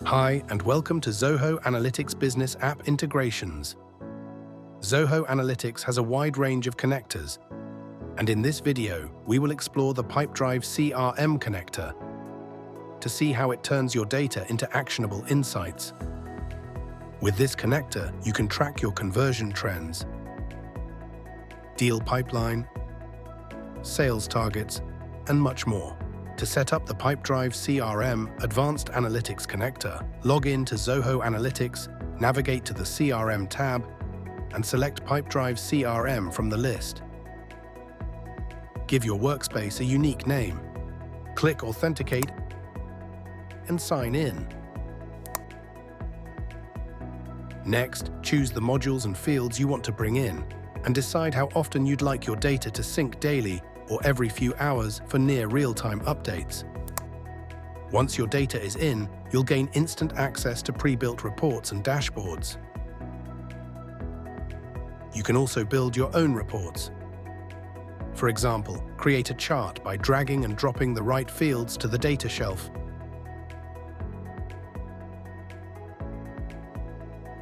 Hi, and welcome to Zoho Analytics Business App Integrations. Zoho Analytics has a wide range of connectors, and in this video, we will explore the Pipedrive CRM connector to see how it turns your data into actionable insights. With this connector, you can track your conversion trends, deal pipeline, sales targets, and much more. To set up the Pipedrive CRM Advanced Analytics connector, log in to Zoho Analytics, navigate to the CRM tab, and select Pipedrive CRM from the list. Give your workspace a unique name. Click Authenticate and sign in. Next, choose the modules and fields you want to bring in, and decide how often you'd like your data to sync daily or every few hours for near real-time updates. Once your data is in, you'll gain instant access to pre-built reports and dashboards. You can also build your own reports. For example, create a chart by dragging and dropping the right fields to the data shelf.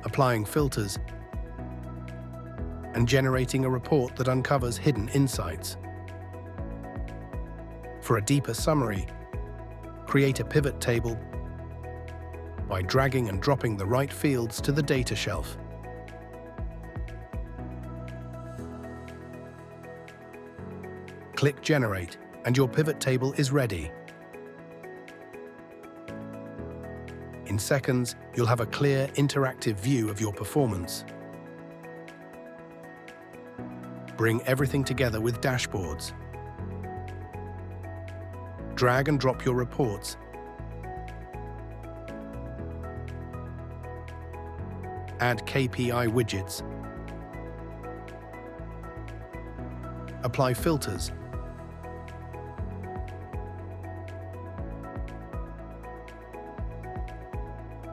Applying filters and generating a report that uncovers hidden insights. For a deeper summary, create a pivot table by dragging and dropping the right fields to the data shelf. Click Generate, and your pivot table is ready. In seconds, you'll have a clear, interactive view of your performance. Bring everything together with dashboards. Drag and drop your reports. Add KPI widgets. Apply filters.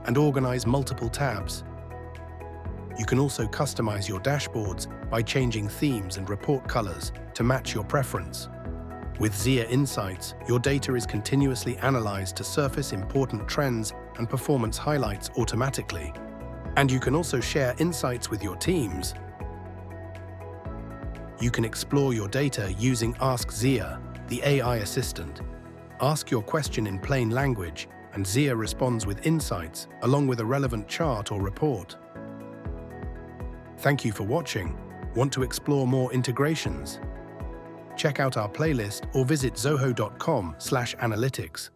And organize multiple tabs. You can also customize your dashboards by changing themes and report colors to match your preference. With ZIA Insights, your data is continuously analyzed to surface important trends and performance highlights automatically. And you can also share insights with your teams. You can explore your data using Ask ZIA, the AI assistant. Ask your question in plain language, and ZIA responds with insights, along with a relevant chart or report. Thank you for watching. Want to explore more integrations? Check out our playlist or visit zoho.com/analytics.